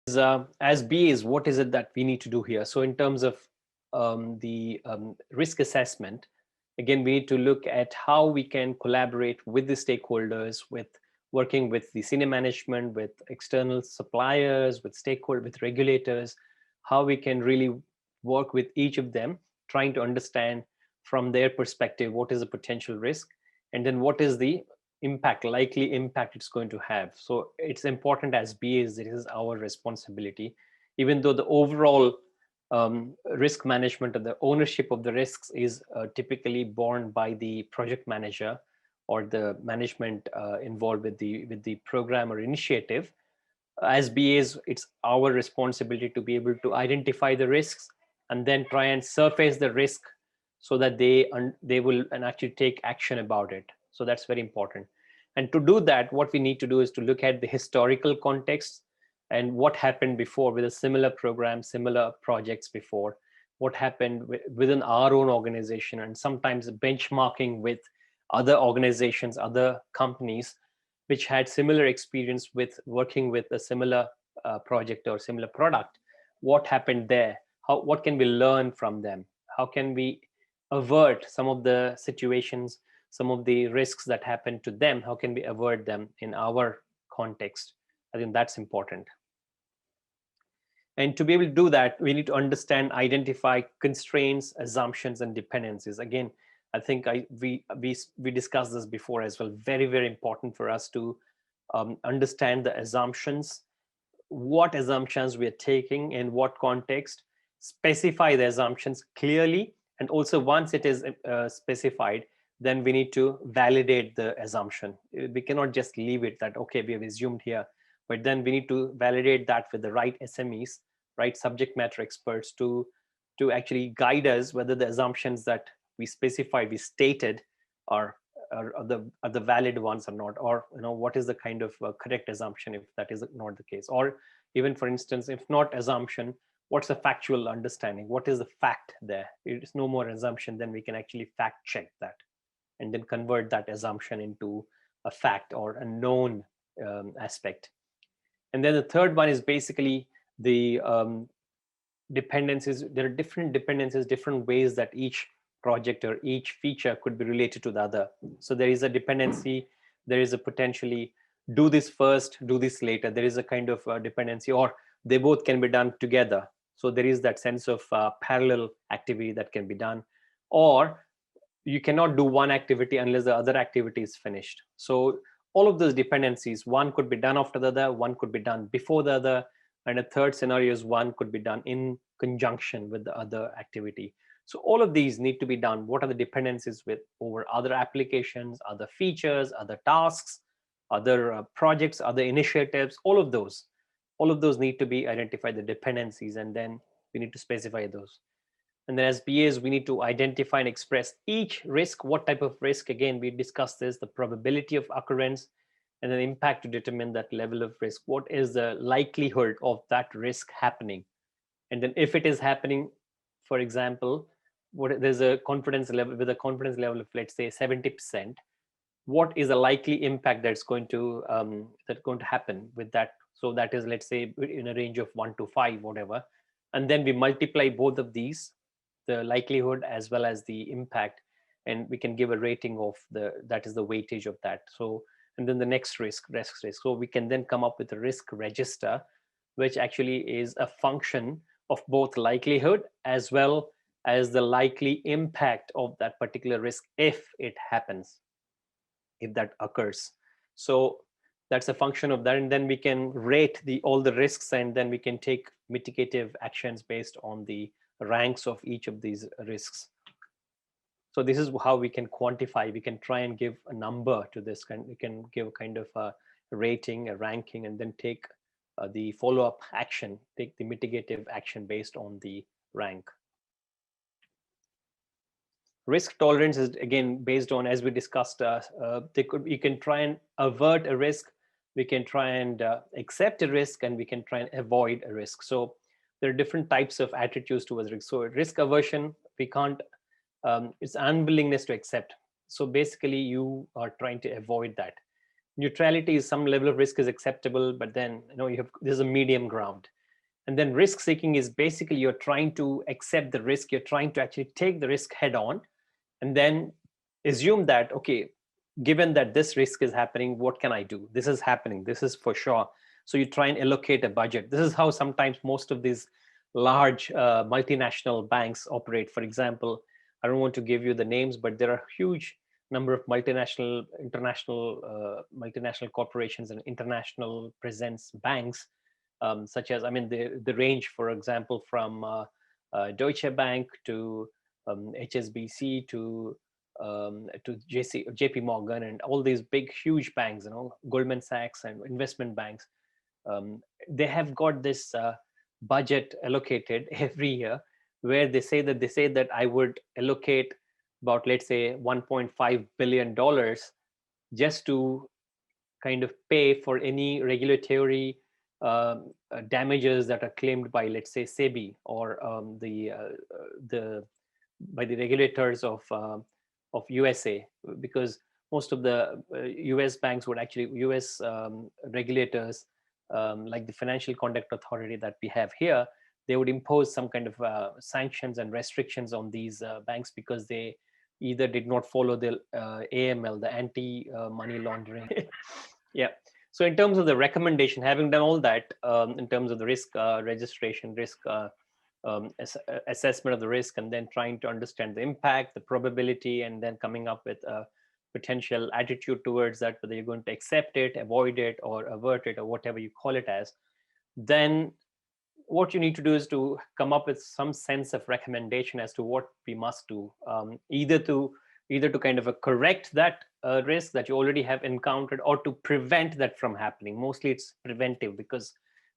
as BAs, what is it that we need to do here? So in terms of the risk assessment, again, we need to look at how we can collaborate with the stakeholders, with working with the senior management, with external suppliers, with stakeholders, with regulators, how we can really work with each of them, trying to understand from their perspective what is the potential risk, and then what is the likely impact it's going to have. So it's important as BAs, it is our responsibility, even though the overall risk management and the ownership of the risks is typically borne by the project manager or the management involved with the program or initiative. As BAs, it's our responsibility to be able to identify the risks and then try and surface the risk so that they will and actually take action about it. So that's very important. And to do that, what we need to do is to look at the historical context and what happened before with a similar program, similar projects before, what happened within our own organization, and sometimes benchmarking with other organizations, other companies which had similar experience with working with a similar project or similar product. What happened there? What can we learn from them? How can we avert some of the situations, some of the risks that happen to them? How can we avert them in our context? I think that's important. And to be able to do that, we need to understand, identify constraints, assumptions, and dependencies. Again, I think we discussed this before as well. Very, very important for us to understand the assumptions, what assumptions we are taking in what context, specify the assumptions clearly, and also once it is specified, then we need to validate the assumption. We cannot just leave it that, okay, we have assumed here, but then we need to validate that with the right SMEs, right subject matter experts to actually guide us whether the assumptions that we specified, we stated are the valid ones or not, or what is the kind of correct assumption if that is not the case. Or even, for instance, if not assumption, what's the factual understanding? What is the fact there? It is no more assumption, then we can actually fact check that and then convert that assumption into a fact or a known aspect. And then the third one is basically the dependencies. There are different dependencies, different ways that each project or each feature could be related to the other. So there is a dependency, there is a potentially do this first, do this later. There is a kind of dependency, or they both can be done together. So there is that sense of parallel activity that can be done, or you cannot do one activity unless the other activity is finished. So all of those dependencies, one could be done after the other, one could be done before the other, and a third scenario is one could be done in conjunction with the other activity. So all of these need to be done. What are the dependencies with over other applications, other features, other tasks, other projects, other initiatives? All of those need to be identified, the dependencies, and then we need to specify those. And then as BAs, we need to identify and express each risk. What type of risk? Again, we discussed this, the probability of occurrence, and then impact to determine that level of risk. What is the likelihood of that risk happening? And then if it is happening, for example, there's a confidence level, with a confidence level of, let's say, 70%, what is the likely impact that's going to happen with that? So that is, let's say, in a range of 1 to 5, whatever. And then we multiply both of these, the likelihood as well as the impact, and we can give a rating of that is the weightage of that. So, and then the next risk. So we can then come up with a risk register, which actually is a function of both likelihood as well as the likely impact of that particular risk if it happens, if that occurs. So that's a function of that, and then we can rate all the risks, and then we can take mitigative actions based on the ranks of each of these risks. So this is how we can quantify. We can try and give a number to this, and we can give kind of a rating, a ranking, and then take the follow-up action, take the mitigative action based on the rank. Risk tolerance is again based on, as we discussed, you can try and avert a risk, we can try and accept a risk, and we can try and avoid a risk. So there are different types of attitudes towards risk. So risk aversion, we can't, it's unwillingness to accept. So basically you are trying to avoid that. Neutrality is some level of risk is acceptable, but then there's a medium ground. And then risk seeking is basically you're trying to accept the risk, you're trying to actually take the risk head on, and then assume that, okay, given that this risk is happening, what can I do? This is happening, this is for sure. So you try and allocate a budget. This is how sometimes most of these large multinational banks operate. For example, I don't want to give you the names, but there are huge number of multinational corporations and international presence banks, such as, I mean, the range, for example, from Deutsche Bank to HSBC to JP Morgan, and all these big, huge banks, Goldman Sachs and investment banks. They have got this budget allocated every year, where they say that I would allocate about, let's say, $1.5 billion just to kind of pay for any regulatory damages that are claimed by, let's say, SEBI, or the by the regulators of USA, because most of the US banks would actually, US regulators, like the Financial Conduct Authority that we have here, they would impose some kind of sanctions and restrictions on these banks, because they either did not follow the AML, the anti money laundering. Yeah. So in terms of the recommendation, having done all that, in terms of the risk registration, risk assessment of the risk, and then trying to understand the impact, the probability, and then coming up with a potential attitude towards that, whether you're going to accept it, avoid it, or avert it, or whatever you call it as, then what you need to do is to come up with some sense of recommendation as to what we must do, either to kind of correct that risk that you already have encountered, or to prevent that from happening. Mostly it's preventive, because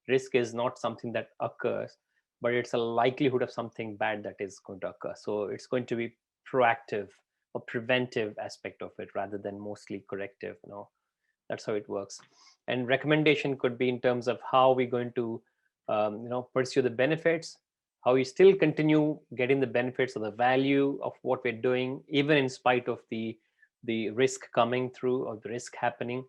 risk is not something that occurs, but it's a likelihood of something bad that is going to occur. So it's going to be proactive or preventive aspect of it, rather than mostly corrective. That's how it works. And recommendation could be in terms of how we're going to pursue the benefits, how we still continue getting the benefits of the value of what we're doing, even in spite of the risk coming through, or the risk happening.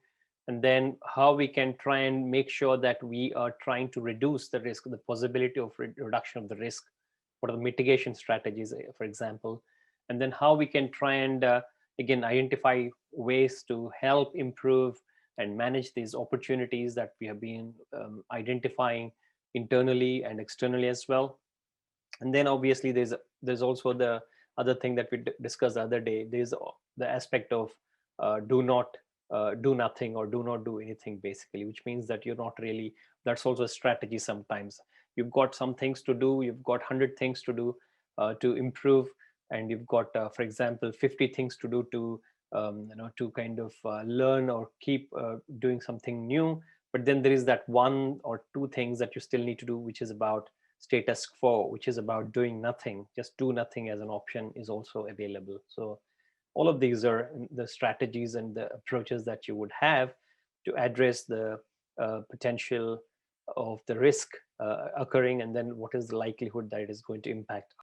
And then how we can try and make sure that we are trying to reduce the risk, the possibility of reduction of the risk. What are the mitigation strategies, for example? And then how we can try and again identify ways to help improve and manage these opportunities that we have been identifying internally and externally as well. And then obviously there's also the other thing that we discussed the other day. There's the aspect of do not do nothing, or do not do anything, basically, which means that you're not really, that's also a strategy. Sometimes you've got some things to do, you've got 100 things to do to improve, and you've got for example 50 things to do to kind of learn or keep doing something new. But then there is that one or two things that you still need to do, which is about status quo, which is about doing nothing. Just do nothing as an option is also available. So all of these are the strategies and the approaches that you would have to address the potential of the risk occurring, and then what is the likelihood that it is going to impact